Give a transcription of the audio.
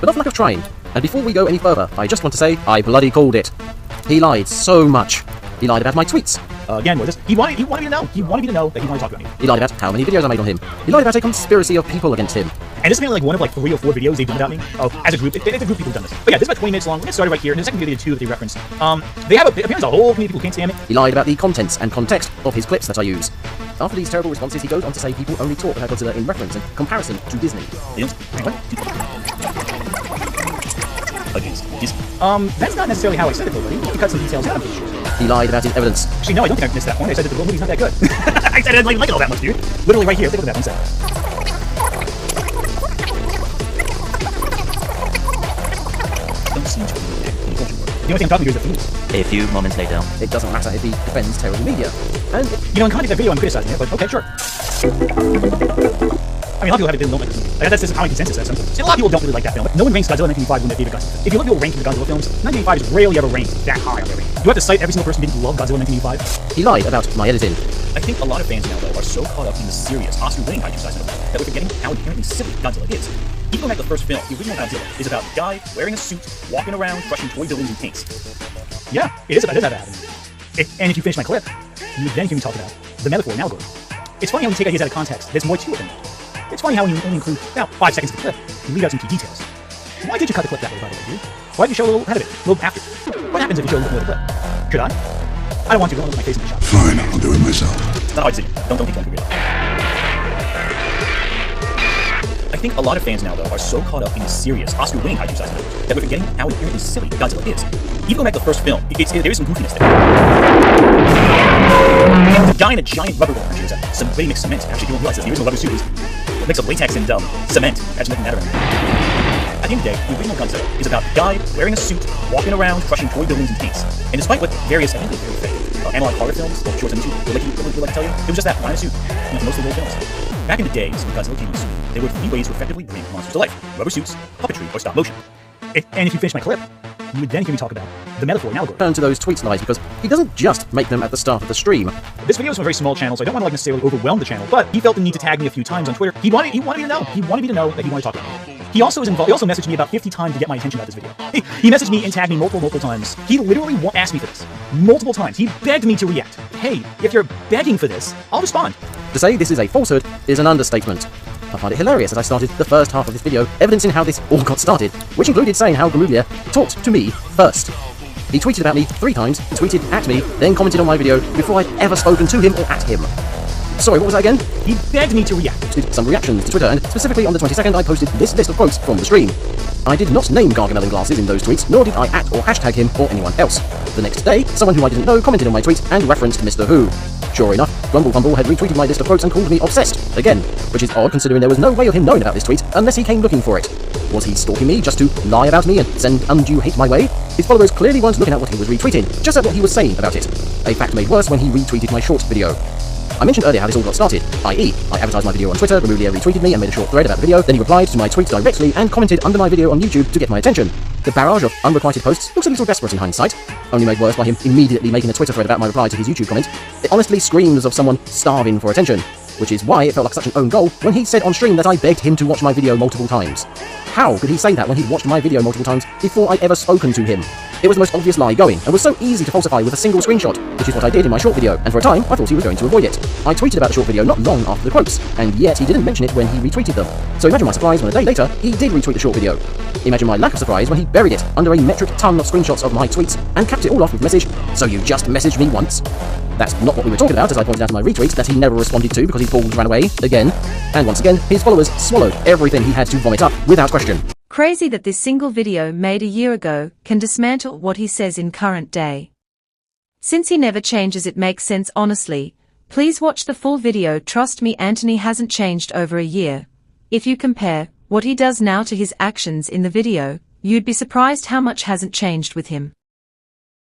but not for lack of trying. And before we go any further, I just want to say, I bloody called it. He lied so much. He lied about my tweets. Again, what is this? He wanted me to know. He wanted me to know that he wanted to talk about me. He lied about how many videos I made on him. He lied about a conspiracy of people against him. And this is mainly like one of like 3 or 4 videos they've done about me. Oh, as a group. It's a group of people who've done this. But yeah, this is about 20 minutes long. We'll get started right here. And the second video they did 2 that they referenced. They have apparently a whole community of people who can't stand it. He lied about the contents and context of his clips that I use. After these terrible responses, he goes on to say people only talk about Godzilla in reference and comparison to Disney. That's not necessarily how I said it though, buddy. You cut some details out, I'm pretty sure. He lied about his evidence. Actually, no, I don't think I missed that point. I said that the movie's not that good. I said I didn't like it all that much, dude. Literally right here. Take a look at that one second. Don't seem to be the only thing I'm talking to is the food. A few moments later. It doesn't matter if he defends terrible media. And you know, in context of that video, I'm criticizing it, but okay, sure. I mean, a lot of people have it, don't like this movie. That's a common consensus. And a lot of people don't really like that film. No one ranks Godzilla 1985 when their favorite Godzilla film. If you look at people ranking the Godzilla films, 1985 is rarely ever ranked that high on their ranking. You have to cite every single person who didn't love Godzilla 1985. He lied about my editing. I think a lot of fans now, though, are so caught up in the serious, Oscar-winning kaiju size of that we're forgetting how inherently silly Godzilla is. Even like the first film, the original Godzilla, is about a guy wearing a suit, walking around, crushing toy buildings and tanks. Yeah, it is about that happening. And if you finish my clip, you would then hear me talk about the metaphor and allegory. It's funny how we take ideas out of context. There's more to it than that. It's funny how we only include about 5 seconds of the clip and leave out some key details. Why did you cut the clip that way, by the way, dude? Why did you show a little ahead of it, a little after? What happens if you show a little more of the clip? Should I? I don't want to. Don't look at my face in the shot. Fine, I'll do it myself. Not hard to see. Don't take long to read. I think a lot of fans now, though, are so caught up in the serious, Oscar-winning kaiju size that we're forgetting how inherently silly Godzilla is. Even going back to the first film, there is some goofiness there. The guy in a giant rubber orange is some ready-mixed cement. Actually, you don't realize this. The original rubber suit was a mix of latex and cement. Imagine making that around. At the end of the day, the original Godzilla is about a guy wearing a suit, walking around, crushing toy buildings and tanks. And despite what various, I think very effective, analog horror films, or shorts on YouTube would like to tell you, it was just that, minus suit, like most of the old films. Back in the days when Godzilla came in a suit, there were 3 ways to effectively bring monsters to life: rubber suits, puppetry, or stop motion. And if you finish my clip, you would then hear me talk about the metaphor and allegory. Turn to those tweets lies because he doesn't just make them at the start of the stream. This video is from a very small channel, so I don't want to necessarily overwhelm the channel, but he felt the need to tag me a few times on Twitter. He wanted me to know. He wanted me to know that he wanted to talk about me. He also messaged me about 50 times to get my attention about this video. He messaged me and tagged me multiple times. He literally asked me for this multiple times. He begged me to react. Hey, if you're begging for this, I'll respond. To say this is a falsehood is an understatement. I find it hilarious that I started the first half of this video evidencing how this all got started, which included saying how Gramuglia talked to me first. He tweeted about me 3 times, tweeted at me, then commented on my video before I'd ever spoken to him or at him. Sorry, what was that again? He begged me to react. Some reactions to Twitter, and specifically on the 22nd I posted this list of quotes from the stream. I did not name Gargamel glasses in those tweets, nor did I at or hashtag him or anyone else. The next day, someone who I didn't know commented on my tweet and referenced Mr. Who. Sure enough, Grumble had retweeted my list of quotes and called me obsessed, again, which is odd considering there was no way of him knowing about this tweet unless he came looking for it. Was he stalking me just to lie about me and send undue hate my way? His followers clearly weren't looking at what he was retweeting, just at what he was saying about it. A fact made worse when he retweeted my short video. I mentioned earlier how this all got started, i.e. I advertised my video on Twitter, Gramuglia retweeted me and made a short thread about the video, then he replied to my tweet directly and commented under my video on YouTube to get my attention. The barrage of unrequited posts looks a little desperate in hindsight, only made worse by him immediately making a Twitter thread about my reply to his YouTube comment. It honestly screams of someone starving for attention, which is why it felt like such an own goal when he said on stream that I begged him to watch my video multiple times. How could he say that when he'd watched my video multiple times before I'd ever spoken to him? It was the most obvious lie going, and was so easy to falsify with a single screenshot, which is what I did in my short video, and for a time I thought he was going to avoid it. I tweeted about the short video not long after the quotes, and yet he didn't mention it when he retweeted them. So imagine my surprise when a day later, he did retweet the short video. Imagine my lack of surprise when he buried it under a metric ton of screenshots of my tweets, and capped it all off with the message, "So you just messaged me once?" That's not what we were talking about, as I pointed out in my retweet that he never responded to because his balls ran away, again. And once again, his followers swallowed everything he had to vomit up without question. Crazy that this single video made a year ago can dismantle what he says in current day. Since he never changes, it makes sense honestly. Please watch the full video. Trust me, Anthony hasn't changed over a year. If you compare what he does now to his actions in the video, you'd be surprised how much hasn't changed with him.